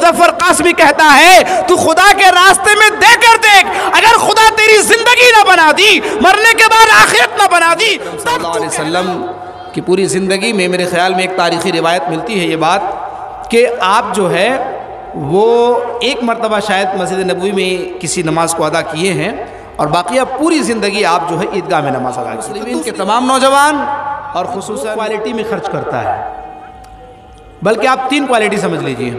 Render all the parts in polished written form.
مظفر قاسمی کہتا ہے تو خدا کے راستے میں دے کر دیکھ، اگر خدا تیری زندگی نہ بنا دی، مرنے کے بعد آخرت نہ بنا دی۔ صلی اللہ علیہ وسلم کی پوری زندگی میں میرے خیال میں ایک تاریخی روایت ملتی ہے یہ بات کہ آپ جو ہے وہ ایک مرتبہ شاید مسجد نبوی میں کسی نماز کو ادا کیے ہیں اور باقیہ پوری زندگی آپ جو ہے عیدگاہ میں نماز ادا کی۔ مسلمین کے تمام نوجوان اور خصوصاً کوالٹی میں خرچ کرتا ہے، بلکہ آپ تین کوالٹی سمجھ لیجئے۔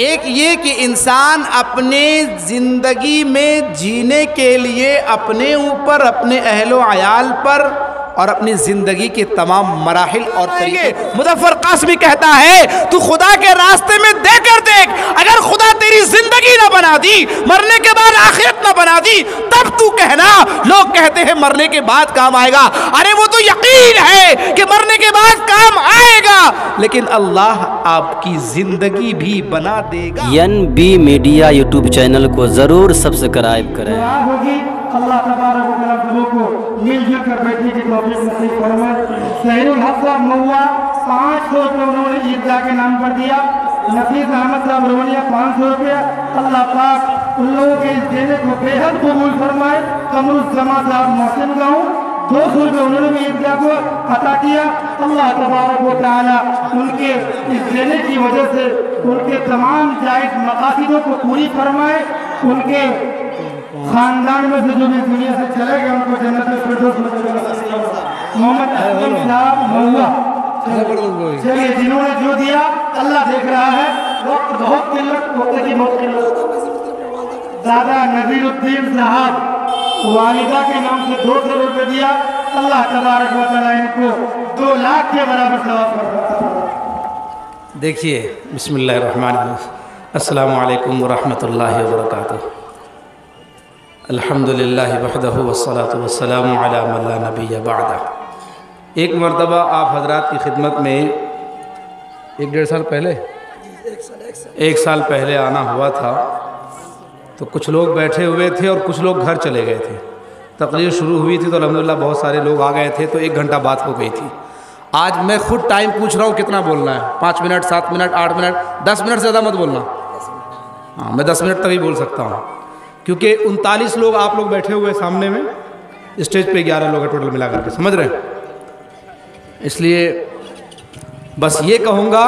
ایک یہ کہ انسان اپنے زندگی میں جینے کے لیے اپنے اوپر، اپنے اہل و عیال پر اور اپنی زندگی کے تمام مراحل اور طریقے۔ مظفر قاسمی کہتا ہے تو خدا کے راستے میں دے کر دیکھ، اگر خدا تیری زندگی نہ بنا دی، مرنے کے بعد آخرت نہ بنا دی، تب تو کہنا لوگ کہتے ہیں مرنے کے بعد کام آئے گا، ارے وہ تو یقین ہے کہ مرنے کے بعد کام آئے گا، لیکن اللہ آپ کی زندگی بھی بنا دے گا۔ NB میڈیا یوٹیوب چینل کو ضرور سبسکرائب کریں۔ اللہ تبارک و تعالیٰ کو مل جل کر بیٹھنے کی توفیق نصیب فرمائے۔ سہیل الحق صاحب مہوا 500 روپے انہوں نے عیدگاہ کے نام پر دیا۔ نفیس احمد صاحب روانیہ 500 روپے۔ اللہ پاک ان لوگوں کے اس دینے کو بے حد قبول فرمائے۔ قمر الزمان صاحب محسن گاؤں 200 روپے انہوں نے بھی عیدگاہ کو عطا کیا۔ اللہ تبارک و تعالیٰ ان کے اس دینے کی وجہ سے ان کے تمام جائز مقاصدوں کو پوری فرمائے۔ ان کے خاندان میں سے جو بھی دنیا سے چلے گئے ان کو جنت الفردوس میں جگہ نصیب فرمائے۔ محمد اسلم صاحب مہوا چلیے جنہوں نے جو دیا اللہ دیکھ رہا ہے، وقت بہت قلت، وقت کی بہت قلت۔ دادا نذیر الدین صاحب والدہ کے نام سے 200 روپے دیا۔ اللہ تبارک و تعالیٰ ان کو 2 لاکھ کے برابر ثواب فرمائے۔ دیکھیے بسم اللہ الرحمن الرحیم۔ السلام علیکم ورحمۃ اللہ وبرکاتہ۔ الحمدللہ وحدہ والصلاة والسلام علی من لا نبی بعدہ۔ ایک مرتبہ آپ حضرات کی خدمت میں 1-1.5 سال پہلے 1 سال پہلے آنا ہوا تھا، تو کچھ لوگ بیٹھے ہوئے تھے اور کچھ لوگ گھر چلے گئے تھے۔ تقریر شروع ہوئی تھی تو الحمدللہ بہت سارے لوگ آ گئے تھے، تو 1 گھنٹہ بات ہو گئی تھی۔ آج میں خود ٹائم پوچھ رہا ہوں کتنا بولنا ہے، 5 منٹ 7 منٹ 8 منٹ 10 منٹ سے زیادہ مت بولنا۔ ہاں میں 10 منٹ تک ہی بول سکتا ہوں، کیونکہ 39 لوگ آپ لوگ بیٹھے ہوئے سامنے میں، اسٹیج پہ 11 لوگ ہیں ٹوٹل ملا کر کے، سمجھ رہے ہیں؟ اس لیے بس یہ کہوں گا،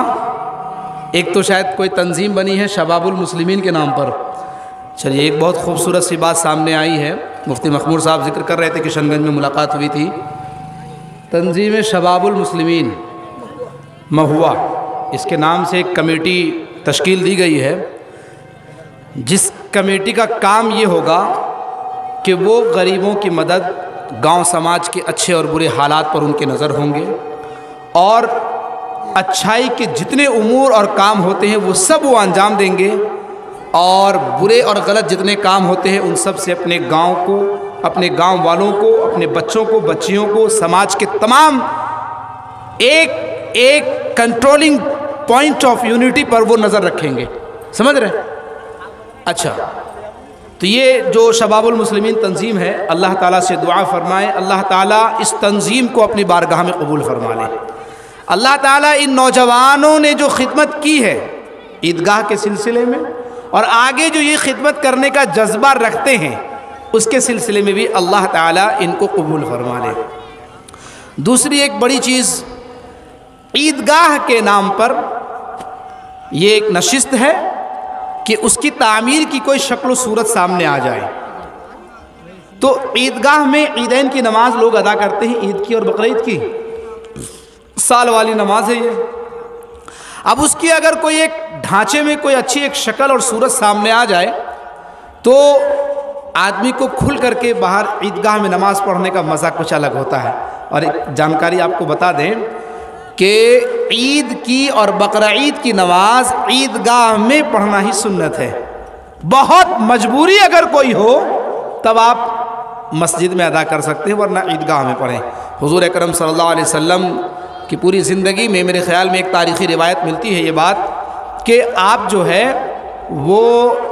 ایک تو شاید کوئی تنظیم بنی ہے شباب المسلمین کے نام پر۔ چلیے ایک بہت خوبصورت سی بات سامنے آئی ہے، مفتی مخمور صاحب ذکر کر رہے تھے کہ کشن گنج میں ملاقات ہوئی تھی۔ تنظیم شباب المسلمین مہوا، اس کے نام سے ایک کمیٹی تشکیل دی گئی ہے، جس کمیٹی کا کام یہ ہوگا کہ وہ غریبوں کی مدد، گاؤں سماج کے اچھے اور برے حالات پر ان کے نظر ہوں گے، اور اچھائی کے جتنے امور اور کام ہوتے ہیں وہ سب وہ انجام دیں گے، اور برے اور غلط جتنے کام ہوتے ہیں ان سب سے اپنے گاؤں کو، اپنے گاؤں والوں کو، اپنے بچوں کو، بچیوں کو، سماج کے تمام ایک کنٹرولنگ پوائنٹ آف یونٹی پر وہ نظر رکھیں گے، سمجھ رہے ہیں؟ اچھا، تو یہ جو شباب المسلمین تنظیم ہے، اللہ تعالیٰ سے دعا فرمائیں اللہ تعالیٰ اس تنظیم کو اپنی بارگاہ میں قبول فرما لے۔ اللہ تعالیٰ ان نوجوانوں نے جو خدمت کی ہے عیدگاہ کے سلسلے میں، اور آگے جو یہ خدمت کرنے کا جذبہ رکھتے ہیں اس کے سلسلے میں بھی اللہ تعالیٰ ان کو قبول فرما لے۔ دوسری ایک بڑی چیز، عیدگاہ کے نام پر یہ ایک نشست ہے کہ اس کی تعمیر کی کوئی شکل و صورت سامنے آ جائے۔ تو عیدگاہ میں عیدین کی نماز لوگ ادا کرتے ہیں، عید کی اور بقرعید کی، سال والی نماز ہے یہ۔ اب اس کی اگر کوئی ایک ڈھانچے میں کوئی اچھی ایک شکل اور صورت سامنے آ جائے تو آدمی کو کھل کر کے باہر عیدگاہ میں نماز پڑھنے کا مزہ کچھ الگ ہوتا ہے۔ اور ایک جانکاری آپ کو بتا دیں کہ عید کی اور بقرعید کی نماز عیدگاہ میں پڑھنا ہی سنت ہے۔ بہت مجبوری اگر کوئی ہو تب آپ مسجد میں ادا کر سکتے ہیں، ورنہ عیدگاہ میں پڑھیں۔ حضور اکرم صلی اللہ علیہ وسلم کی پوری زندگی میں میرے خیال میں ایک تاریخی روایت ملتی ہے یہ بات کہ آپ جو ہے وہ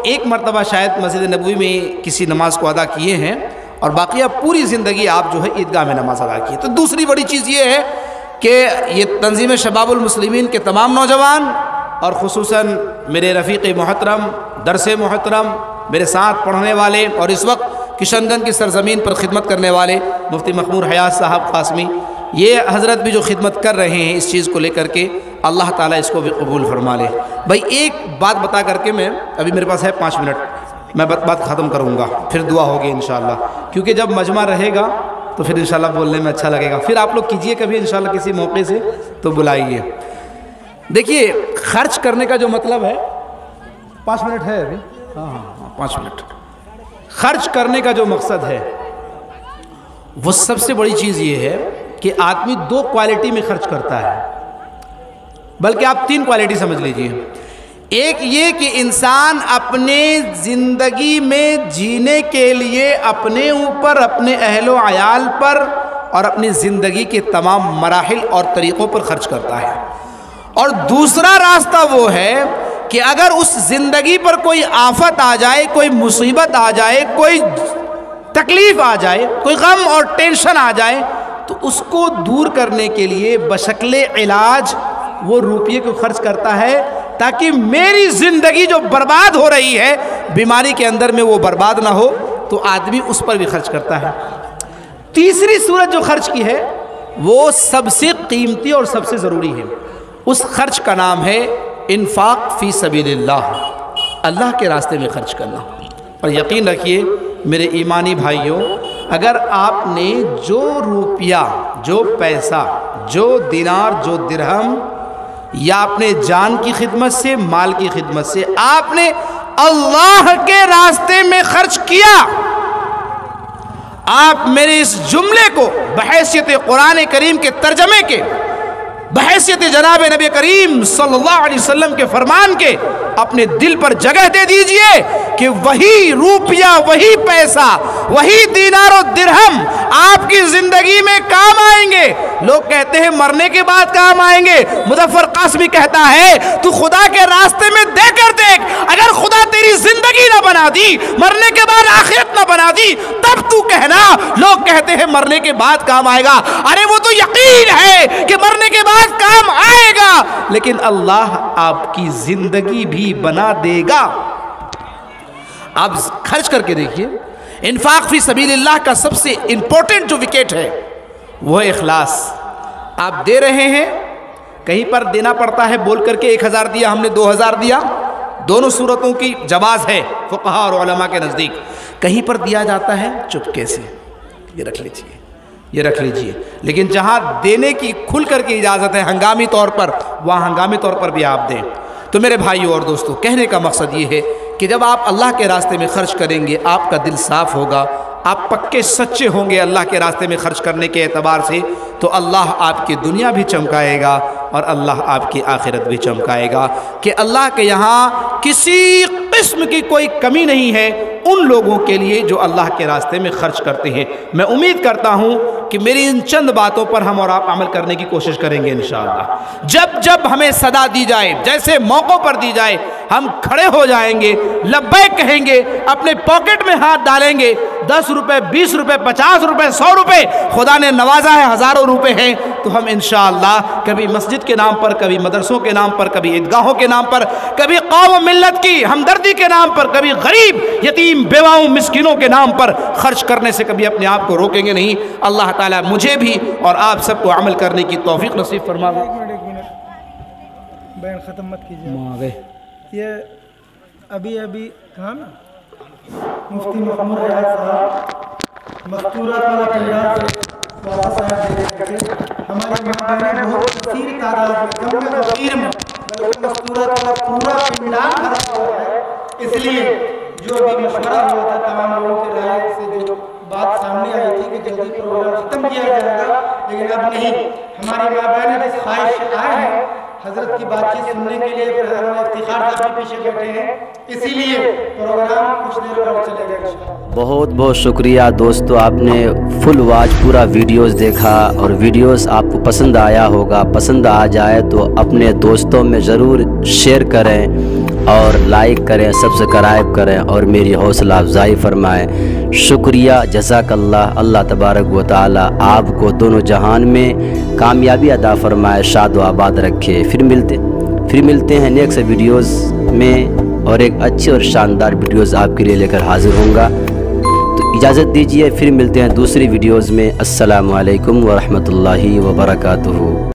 ایک مرتبہ شاید مسجد نبوی میں کسی نماز کو ادا کیے ہیں، اور باقیہ پوری زندگی آپ جو ہے عیدگاہ میں نماز ادا کی ہے۔ تو دوسری بڑی چیز یہ ہے کہ یہ تنظیم شباب المسلمین کے تمام نوجوان और खुसूसन मेरे रफ़ीक़ मोहतरम, दरस मोहतरम, मेरे साथ पढ़ने वाले और इस वक्त किशनगंज की सरज़मीन पर ख़िदमत करने वाले मुफ्ती मखमूर हयात साहब क़ासमी, ये हज़रत भी जो खिदमत कर रहे हैं इस चीज़ को लेकर के, अल्लाह ताला इसको भी कबूल फरमा ले। भाई एक बात बता करके मैं, अभी मेरे पास है 5 मिनट, मैं बात ख़त्म करूँगा, फिर दुआ होगी इंशाअल्लाह, क्योंकि जब मजमा रहेगा तो फिर इंशाअल्लाह बोलने में अच्छा लगेगा। फिर आप लोग कीजिए कभी इंशाअल्लाह किसी मौके से तो बुलाइए। देखिए, खर्च करने का जो मतलब है, 5 मिनट है अभी, हाँ 5 मिनट। खर्च करने का जो मकसद है वो सबसे बड़ी चीज़ ये है कि आदमी 2 क्वालिटी में खर्च करता है, बल्कि आप 3 क्वालिटी समझ लीजिए। एक ये कि इंसान अपने ज़िंदगी में जीने के लिए अपने ऊपर, अपने अहलो अयाल पर और अपनी ज़िंदगी के तमाम मराहिल और तरीक़ों पर खर्च करता है। और दूसरा रास्ता वो है कि अगर उस ज़िंदगी पर कोई आफत आ जाए, कोई मुसीबत आ जाए, कोई तकलीफ़ आ जाए, कोई गम और टेंशन आ जाए, तो उसको दूर करने के लिए बशक्ले इलाज वो रुपये को खर्च करता है, ताकि मेरी ज़िंदगी जो बर्बाद हो रही है बीमारी के अंदर में वो बर्बाद ना हो, तो आदमी उस पर भी खर्च करता है। तीसरी सूरत जो खर्च की है वो सबसे कीमती और सबसे ज़रूरी है। उस खर्च का नाम है इन्फाक फ़ी सबीलिल्लाह, अल्लाह के रास्ते में खर्च करना। और यकीन रखिए मेरे ईमानी भाइयों, अगर आपने जो रुपया, जो पैसा, जो दिनार, जो दिरहम, या अपने जान की खिदमत से, माल की खिदमत से आपने अल्लाह के रास्ते में खर्च किया, आप मेरे इस जुमले को बहैसियत कुरान करीम के तर्जमे के, बहैसियत जनाब नबी करीम सल्लल्लाहु अलैहि वसल्लम के फरमान के अपने दिल पर जगह दे दीजिए कि वही रुपया, वही पैसा, वही दीनार और दिरहम आपकी ज़िंदगी में काम आएंगे। लोग कहते हैं मरने के बाद काम आएंगे, मुज़फ़्फ़र क़ासमी कहता है तू खुदा के रास्ते में देकर देख, अगर खुदा तेरी ज़िंदगी ना बना दी, मरने के बाद आखिरत ना बना दी, तब तू कहना लोग कहते हैं मरने के बाद काम आएगा। अरे वो तो यकीन है कि मरने के बाद काम आएगा, लेकिन अल्लाह आपकी ज़िंदगी भी बना देगा। आप खर्च करके देखिए, इन्फाक फी सबीलिल्लाह का सबसे इंपॉर्टेंट जो विकेट है वो है इखलास। आप दे रहे हैं, कहीं पर देना पड़ता है बोल करके 1000 दिया, हमने 2000 दिया, दोनों सूरतों की जवाज़ है फुक़हा और उलमा के नज़दीक। कहीं पर दिया जाता है चुपके से, ये रख लीजिए, ये रख लीजिए, लेकिन जहाँ देने की खुल करके इजाज़त है हंगामी तौर पर, वहाँ हंगामी तौर पर भी आप दें। तो मेरे भाइयों और दोस्तों, कहने का मकसद ये है कि जब आप अल्लाह के रास्ते में खर्च करेंगे, आपका दिल साफ़ होगा, आप पक्के सच्चे होंगे अल्लाह के रास्ते में खर्च करने के एतबार से, तो अल्लाह आपकी दुनिया भी चमकाएगा और अल्लाह आपकी आखिरत भी चमकाएगा। कि अल्लाह के यहाँ किसी किस्म की कोई कमी नहीं है उन लोगों के लिए जो अल्लाह के रास्ते में खर्च करते हैं। मैं उम्मीद करता हूँ कि मेरी इन चंद बातों पर हम और आप अमल करने की कोशिश करेंगे इंशाअल्लाह। जब जब हमें सदा दी जाए, जैसे मौक़ों पर दी जाए, हम खड़े हो जाएंगे, लब्बैक कहेंगे, अपने पॉकेट में हाथ डालेंगे। 10 रुपये, 20 रुपये, 50 रुपये, 100 रुपये खुदा ने नवाजा है, हज़ारों रुपये हैं, तो हम इंशाअल्लाह कभी मस्जिद के नाम पर, कभी मदरसों के नाम पर, कभी ईदगाहों के नाम पर, कभी कौम मिल्लत की हमदर्दी के नाम पर, कभी गरीब यतीम बेवाओं मिस्किनों के नाम पर खर्च करने से कभी अपने आप को रोकेंगे नहीं। अल्लाह ताला मुझे भी और आप सबको अमल करने की तौफीक नसीब फरमावे। एक मिनट बयान ख़त्म मत कीजिए। ये अभी कहा ना मुफ्ती मखमूर हयात साहब मस्तूरा वाला पंजाब से वापस आए, हमारे मेहमान बहुत कसीर तादाद में, कम में कसीर में, बल्कि मस्तूरा वाला पूरा पिंडाल भरा हुआ है। इसलिए जो अभी मशवरा हुआ था तमाम लोगों के राय से जो बात सामने आई थी कि जल्दी प्रोग्राम ख़त्म किया जाएगा, लेकिन अब नहीं। हमारी माँ बहन इस ख्वाहिश आए हैं हजरत की बातचीत सुनने के लिए, इफ्तिखार साहब पीछे बैठे हैं, इसीलिए प्रोग्राम कुछ देर और चलेगा। बहुत बहुत शुक्रिया दोस्तों, आपने फुल वॉच पूरा वीडियोस देखा और वीडियोस आपको पसंद आया होगा। पसंद आ जाए तो अपने दोस्तों में ज़रूर शेयर करें और लाइक करें, सब्सक्राइब करें और मेरी हौसला अफजाई फरमाएं। शुक्रिया, जज़ाकल्लाह। अल्लाह तबारक व तआला आपको दोनों जहान में कामयाबी अता फरमाए, शाद व आबाद रखे। फिर پھر ملتے ہیں نیکسٹ ویڈیوز میں اور ایک اچھی اور شاندار ویڈیوز آپ کے لیے لے کر حاضر ہوں گا. تو اجازت دیجیے، پھر ملتے ہیں دوسری ویڈیوز میں. السلام علیکم ورحمۃ اللہ وبرکاتہ.